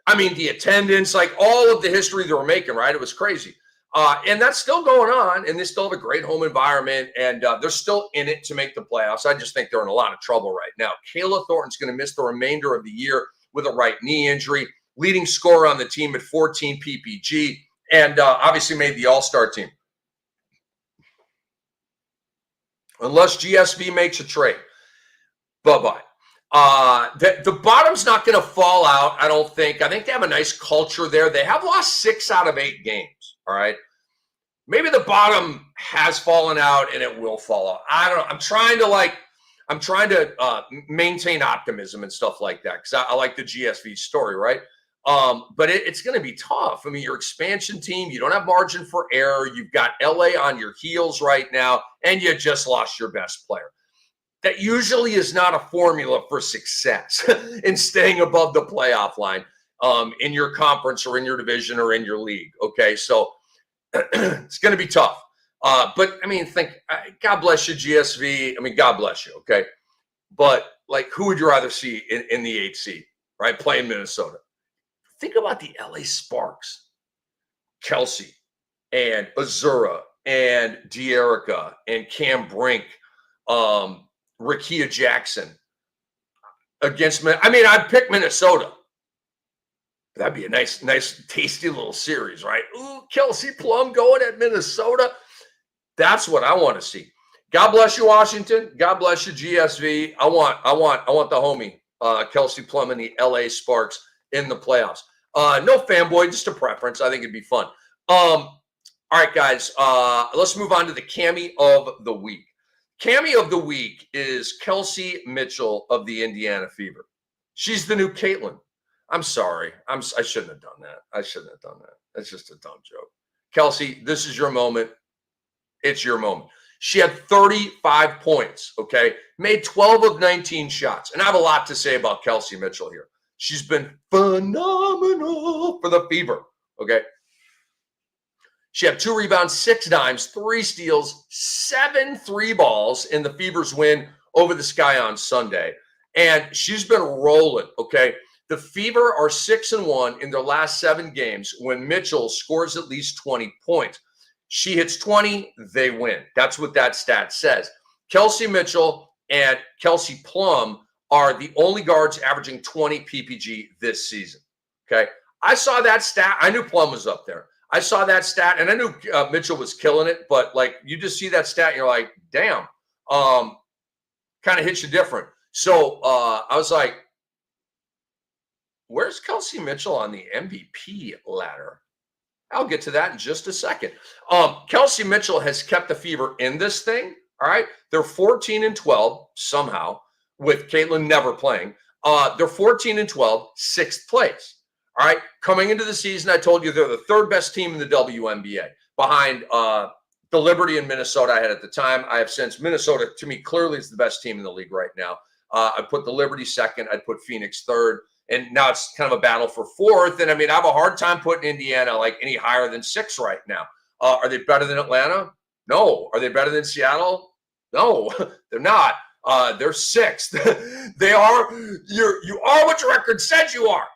The attendance, like all of the history they were making, right? It was crazy. And that's still going on, and they still have a great home environment, and they're still in it to make the playoffs. I just think they're in a lot of trouble right now. KAYLA Thornton's going to miss the remainder of the year with a right knee injury, leading scorer on the team at 14 PPG, and obviously made the All-Star team. Unless GSV makes a trade. Bye-bye. The bottom's not going to fall out, I don't think. I think they have a nice culture there. They have lost 6 out of 8 games, all right? Maybe the bottom has fallen out and it will fall out. I don't know. I'm trying to I'm trying to maintain optimism and stuff like that because I like the GSV story, right? But it's going to be tough. I mean, your expansion team, you don't have margin for error. You've got LA on your heels right now, and you just lost your best player. That usually is not a formula for success in staying above the playoff line in your conference or in your division or in your league. Okay, so it's going to be tough. But I mean, God bless you, GSV. I mean, God bless you. Okay, but like, who would you rather see in the 8th seed, right? Playing Minnesota. Think about the LA Sparks, Kelsey and Azura and De'Erica and Cam Brink, Rickea Jackson against. I mean, I'd pick Minnesota. That'd be a nice, tasty little series, right? Ooh, Kelsey Plum going at Minnesota. That's what I want to see. God bless you, Washington. God bless you, GSV. I want the homie Kelsey Plum and the LA Sparks in the playoffs. No fanboy, just a preference. I think it'd be fun. All right, guys. Let's move on to the Cammy of the week. Cammy of the week is Kelsey Mitchell of the Indiana Fever. She's the new Caitlin. I'm sorry. I shouldn't have done that. I shouldn't have done that. That's just a dumb joke. Kelsey, this is your moment. It's your moment. She had 35 points, okay? Made 12 of 19 shots. And I have a lot to say about Kelsey Mitchell here. She's been phenomenal for the Fever, okay? She had 2 rebounds, 6 dimes, 3 steals, 7 3-balls in the Fever's win over the Sky on Sunday. And she's been rolling, okay? The Fever are 6-1 in their last 7 games when Mitchell scores at least 20 points. She hits 20, they win. That's what that stat says. Kelsey Mitchell and Kelsey Plum are the only guards averaging 20 PPG this season, okay? I saw that stat. I knew Plum was up there. I saw that stat, and I knew Mitchell was killing it, but, like, you just see that stat, and you're like, damn, kind of hits you different. So I was like, where's Kelsey Mitchell on the MVP ladder? I'll get to that in just a second. Kelsey Mitchell has kept the Fever in this thing, all right? They're 14-12 somehow, with Caitlin never playing. They're 14-12, 6th place. All right, coming into the season, I told you they're the 3rd best team in the WNBA, behind the Liberty in Minnesota I had at the time. I have since Minnesota, to me, clearly is the best team in the league right now. I put the Liberty 2nd. I'd put Phoenix 3rd. And now it's kind of a battle for 4th. And I mean, I have a hard time putting Indiana like any higher than 6 right now. Are they better than Atlanta? No. Are they better than Seattle? No, they're not. They're 6th. They are. You are what your record says you are.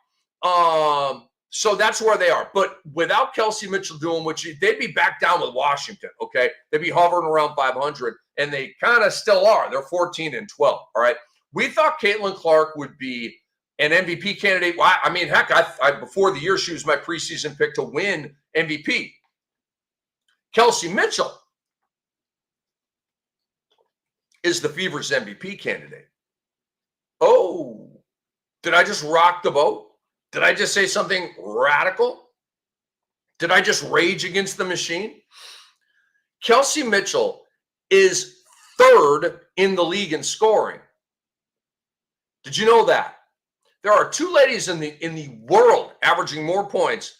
So that's where they are. But without Kelsey Mitchell doing they'd be back down with Washington, okay? They'd be hovering around 500, and they kind of still are. They're 14-12, all right? We thought Caitlin Clark would be an MVP candidate. Well, I mean, heck, I before the year, she was my preseason pick to win MVP. Kelsey Mitchell is the Fever's MVP candidate. Oh, did I just rock the boat? Did I just say something radical? Did I just rage against the machine? Kelsey Mitchell is 3rd in the league in scoring. Did you know that? There are 2 ladies in the world averaging more points.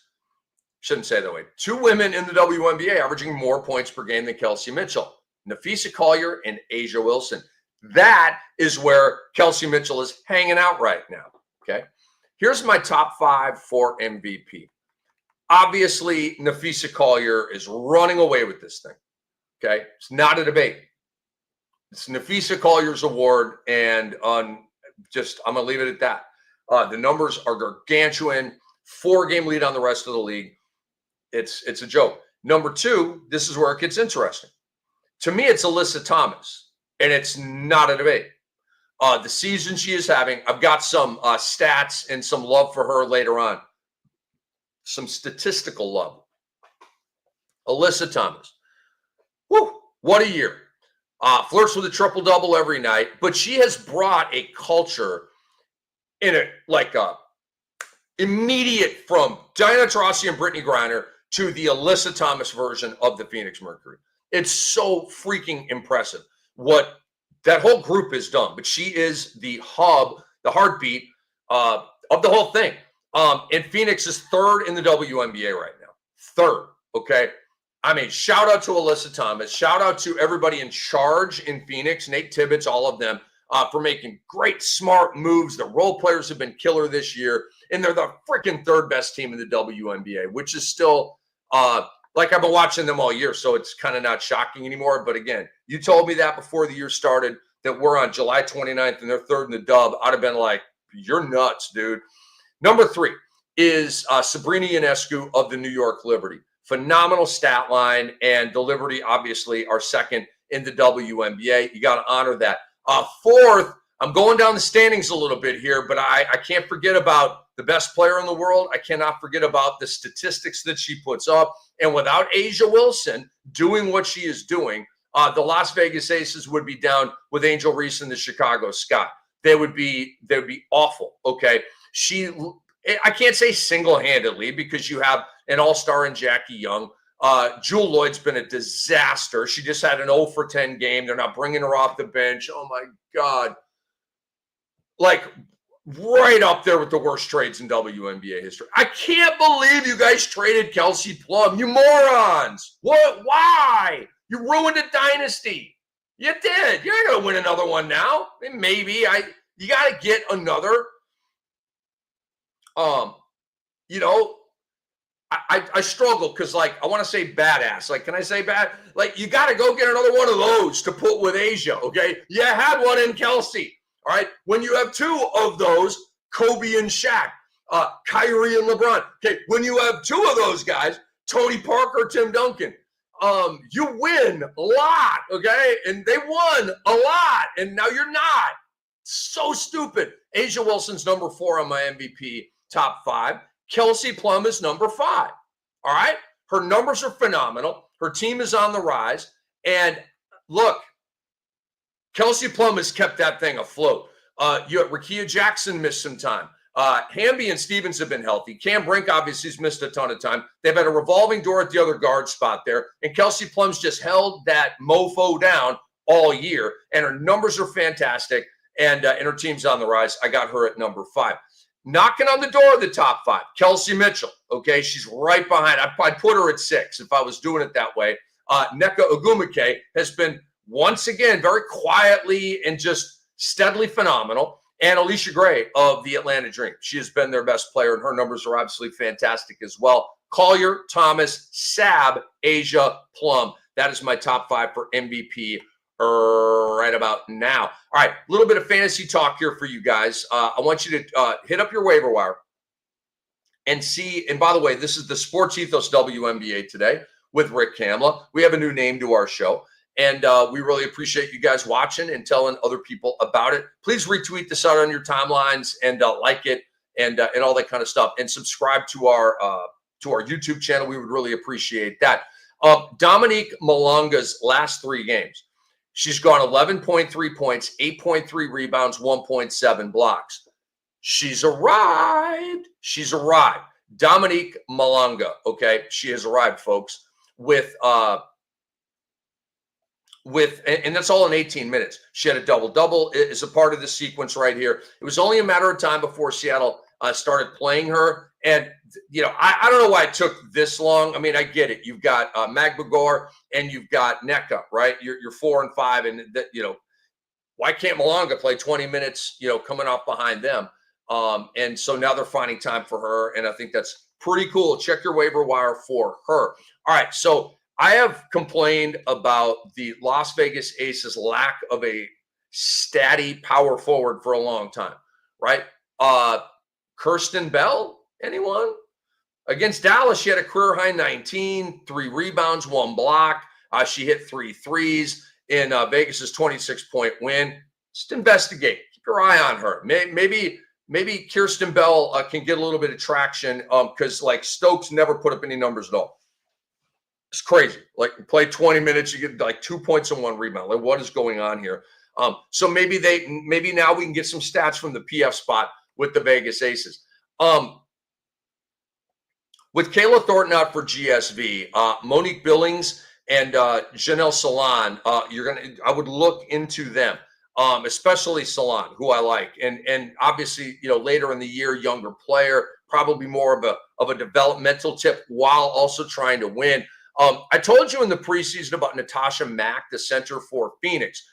Shouldn't say it that way. 2 women in the WNBA averaging more points per game than Kelsey Mitchell. Napheesa Collier and A'ja Wilson. That is where Kelsey Mitchell is hanging out right now, okay? Here's my top 5 for MVP. Obviously, Napheesa Collier is running away with this thing, okay? It's not a debate. It's Napheesa Collier's award, and I'm going to leave it at that. The numbers are gargantuan. 4-game lead on the rest of the league. It's a joke. Number 2, this is where it gets interesting. To me, it's Alyssa Thomas, and it's not a debate. The season she is having, I've got some stats and some love for her later on. Some statistical love. Alyssa Thomas. Woo, what a year. Flirts with a triple-double every night, but she has brought a culture in it, like immediate from Diana Taurasi and Brittany Griner to the Alyssa Thomas version of the Phoenix Mercury. It's so freaking impressive what that whole group is done, but she is the hub, the heartbeat of the whole thing. And Phoenix is third in the WNBA right now. Third, okay? I mean, shout out to Alyssa Thomas. Shout out to everybody in charge in Phoenix, Nate Tibbetts, all of them, for making great, smart moves. The role players have been killer this year, and they're the freaking third best team in the WNBA, which is still like I've been watching them all year, so it's kind of not shocking anymore. But again, you told me that before the year started that we're on July 29th and they're third in the dub. I'd have been like, you're nuts, dude. Number 3 is Sabrina Ionescu of the New York Liberty. Phenomenal stat line, and the Liberty obviously are second in the WNBA. You got to honor that. Fourth, I'm going down the standings a little bit here, but I can't forget about the best player in the world. I cannot forget about the statistics that she puts up. And without A'ja Wilson doing what she is doing, the Las Vegas Aces would be down with Angel Reese and the Chicago Sky. They would be awful. Okay, I can't say single-handedly because you have an all-star in Jackie Young. Jewel Lloyd's been a disaster. She just had an 0 for 10 game. They're not bringing her off the bench. Oh, my God. Like, right up there with the worst trades in WNBA history. I can't believe you guys traded Kelsey Plum. You morons. What? Why? You ruined a dynasty. You did. You're not going to win another one now. Maybe. You got to get another. I struggle because, like, I want to say badass. Like, can I say bad? Like, you got to go get another one of those to put with A'ja, okay? You had one in Kelsey, all right? When you have 2 of those, Kobe and Shaq, Kyrie and LeBron, okay? When you have 2 of those guys, Tony Parker, Tim Duncan, you win a lot, okay? And they won a lot, and now you're not. So stupid. A'ja Wilson's number 4 on my MVP top 5. Kelsey Plum is number 5. All right? Her numbers are phenomenal. Her team is on the rise. And look, Kelsey Plum has kept that thing afloat. Rakia Jackson missed some time. Hamby and Stevens have been healthy. Cam Brink obviously has missed a ton of time. They've had a revolving door at the other guard spot there. And Kelsey Plum's just held that mofo down all year. And her numbers are fantastic. And her team's on the rise. I got her at number 5. Knocking on the door of the top 5, Kelsey Mitchell. Okay, she's right behind. I'd put her at 6 if I was doing it that way. Nneka Ogwumike has been, once again, very quietly and just steadily phenomenal. And Alicia Gray of the Atlanta Dream. She has been their best player, and her numbers are absolutely fantastic as well. Collier, Thomas, Sab, A'ja, Plum. That is my top 5 for MVP right about now. All right, a little bit of fantasy talk here for you guys. I want you to hit up your waiver wire and see. And by the way, this is the SportsEthos WNBA Today with Rick Kamla. We have a new name to our show, and we really appreciate you guys watching and telling other people about it. Please retweet this out on your timelines and like it and all that kind of stuff, and subscribe to our YouTube channel. We would really appreciate that. Dominique Malonga's last 3 games. She's gone 11.3 points, 8.3 rebounds, 1.7 blocks. She's arrived. She's arrived. Dominique Malonga, okay? She has arrived, folks, with and that's all in 18 minutes. She had a double-double as a part of the sequence right here. It was only a matter of time before Seattle started playing her. And, I don't know why it took this long. I mean, I get it. You've got Magbagor and you've got Nneka, right? You're 4 and 5. And, why can't Malonga play 20 minutes, coming off behind them? And so now they're finding time for her. And I think that's pretty cool. Check your waiver wire for her. All right. So I have complained about the Las Vegas Aces' lack of a statty power forward for a long time, right? Kirsten Bell, anyone? Against Dallas, she had a career-high 19, 3 rebounds, 1 block. She hit 3 threes in Vegas's 26-point win. Just investigate. Keep your eye on her. Maybe Kirsten Bell can get a little bit of traction because, like, Stokes never put up any numbers at all. It's crazy. Like, you play 20 minutes, you get like 2 points and 1 rebound. Like, what is going on here? So maybe now we can get some stats from the PF spot with the Vegas Aces. With KAYLA Thornton out for GSV, Monique Billings and Janelle Salon, I would look into them. especially Salon, who I like. And obviously, later in the year, younger player, probably more of a developmental tip while also trying to win. I told you in the preseason about Natasha Mack, the center for Phoenix.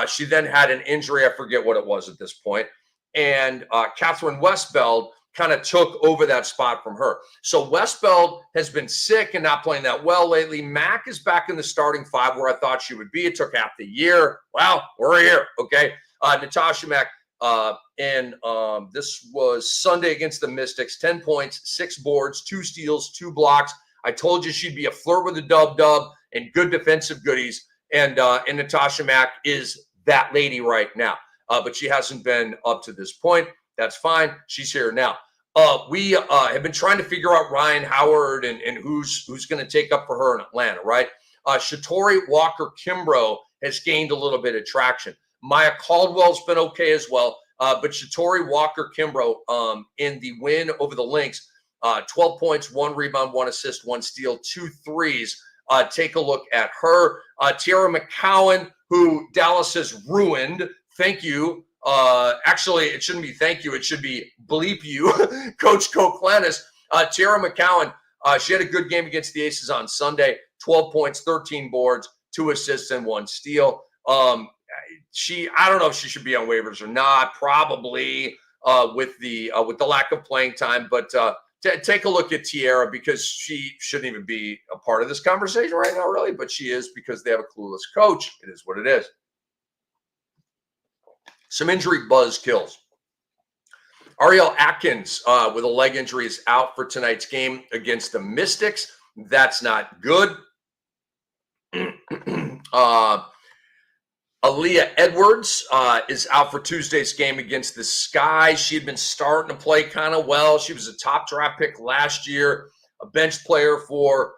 She then had an injury. I forget what it was at this point. And Catherine Westbeld kind of took over that spot from her. So Westbeld has been sick and not playing that well lately. Mack is back in the starting five where I thought she would be. It took half the year. Well, we're here. Okay. Natasha Mack, and this was Sunday against the Mystics, 10 points, 6 boards, 2 steals, 2 blocks. I told you she'd be a flirt with the dub and good defensive goodies. And Natasha Mack is that lady right now. But she hasn't been up to this point. That's fine. She's here now. We have been trying to figure out Ryan Howard and who's going to take up for her in Atlanta, right? Shatori Walker-Kimbrough has gained a little bit of traction. Maya Caldwell's been okay as well. But Shatori Walker-Kimbrough in the win over the Lynx, 12 points, 1 rebound, 1 assist, 1 steal, 2 threes. Take a look at her. Tiara McCowan, who Dallas has ruined. Thank you. Actually, it shouldn't be thank you. It should be bleep you, Coach Koklenis. Tiara McCowan, she had a good game against the Aces on Sunday. 12 points, 13 boards, 2 assists, and 1 steal. I don't know if she should be on waivers or not. Probably with the lack of playing time. But take a look at Tiara because she shouldn't even be a part of this conversation right now, really. But she is because they have a clueless coach. It is what it is. Some injury buzz kills. Ariel Atkins with a leg injury is out for tonight's game against the Mystics. That's not good. Aaliyah Edwards is out for Tuesday's game against the Sky. She had been starting to play kind of well. She was a top draft pick last year, a bench player for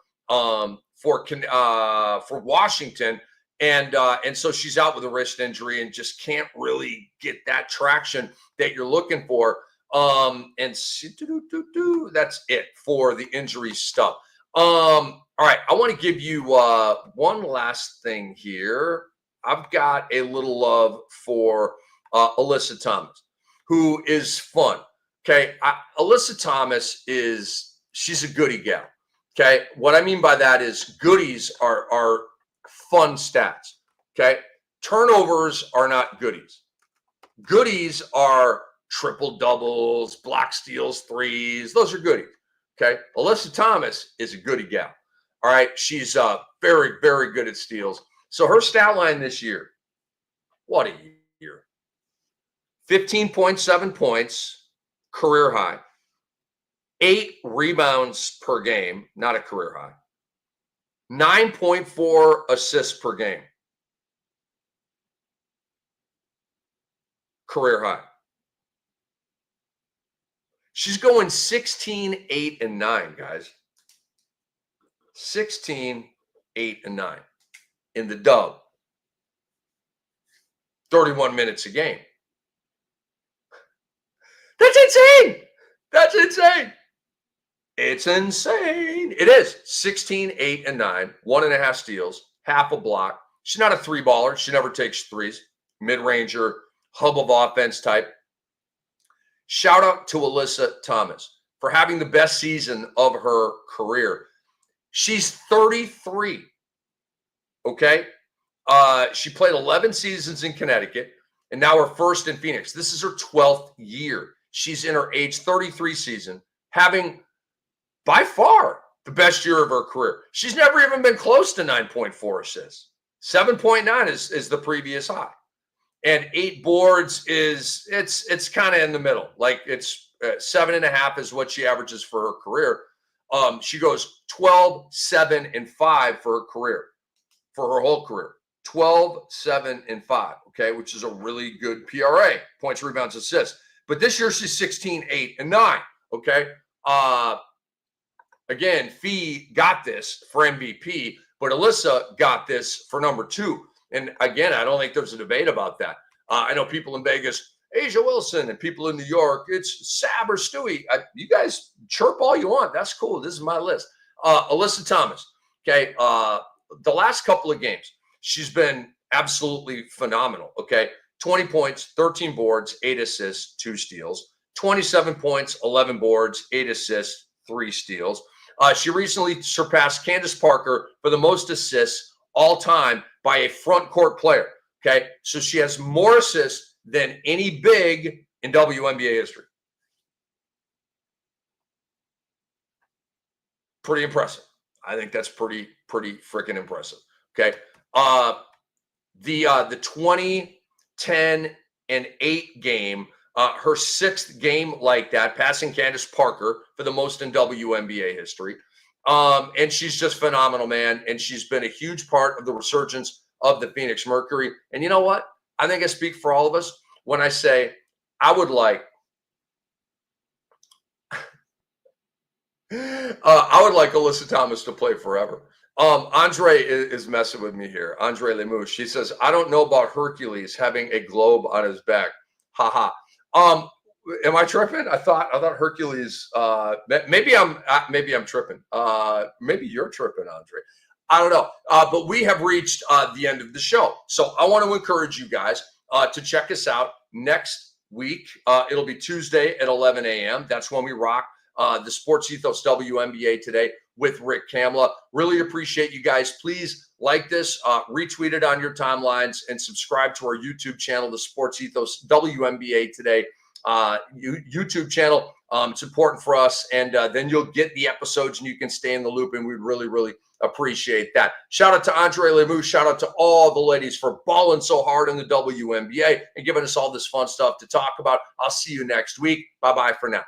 Washington. And so she's out with a wrist injury and just can't really get that traction that you're looking for. And that's it for the injury stuff. All right, I want to give you one last thing here. I've got a little love for Alyssa Thomas, who is fun. Okay, Alyssa Thomas she's a goodie gal. Okay, what I mean by that is goodies are fun stats. Okay, turnovers are not goodies. Goodies are triple doubles, block steals, threes. Those are goodies. Okay, Alyssa Thomas is a goodie gal. All right, she's very, very good at steals. So her stat line this year, what a year. 15.7 points, career high. 8 rebounds per game, not a career high. 9.4 assists per game. Career high. She's going 16, 8, and 9, guys. 16, 8, and 9 in the dub. 31 minutes a game. That's insane. That's insane. It's insane. It is 16, 8, and 9, 1.5 steals, half a block. She's not a 3-baller. She never takes threes. Mid-ranger, hub of offense type. Shout out to Alyssa Thomas for having the best season of her career. She's 33. Okay. She played 11 seasons in Connecticut and now her first in Phoenix. This is her 12th year. She's in her age 33 season, having by far the best year of her career. She's never even been close to 9.4 assists. 7.9 is the previous high. And 8 boards it's kind of in the middle. Like it's 7.5 is what she averages for her career. She goes 12, 7, and 5 for her career, for her whole career. 12, 7, and 5, okay, which is a really good PRA, points, rebounds, assists. But this year she's 16, 8, and 9, okay? Again, Fee got this for MVP, but Alyssa got this for number 2. And again, I don't think there's a debate about that. I know people in Vegas, Asia Wilson, and people in New York, it's Sab or Stewie. You guys chirp all you want. That's cool. This is my list. Alyssa Thomas, okay, the last couple of games, she's been absolutely phenomenal, okay? 20 points, 13 boards, 8 assists, 2 steals. 27 points, 11 boards, 8 assists, 3 steals. She recently surpassed Candace Parker for the most assists all time by a front court player. Okay, so she has more assists than any big in WNBA history. Pretty impressive. I think that's pretty freaking impressive. Okay, the 20, 10, and 8 game, her 6th game like that, passing Candace Parker for the most in WNBA history. And she's just phenomenal, man. And she's been a huge part of the resurgence of the Phoenix Mercury. And you know what? I think I speak for all of us when I say I would like Alyssa Thomas to play forever. Andre is messing with me here. Andre Lemouche. She says, I don't know about Hercules having a globe on his back. Haha. Am I tripping? I thought Hercules. Maybe I'm tripping. Maybe you're tripping, Andre. I don't know. But we have reached the end of the show. So I want to encourage you guys to check us out next week. It'll be Tuesday at 11 a.m. That's when we rock the SportsEthos WNBA Today with Rick Kamla. Really appreciate you guys. Please like this, retweet it on your timelines, and subscribe to our YouTube channel, the SportsEthos WNBA Today YouTube channel. It's important for us, and then you'll get the episodes and you can stay in the loop, and we'd really appreciate that. Shout out to Andre Lemouche. Shout out to all the ladies for balling so hard in the WNBA and giving us all this fun stuff to talk about. I'll see you next week. Bye-bye for now.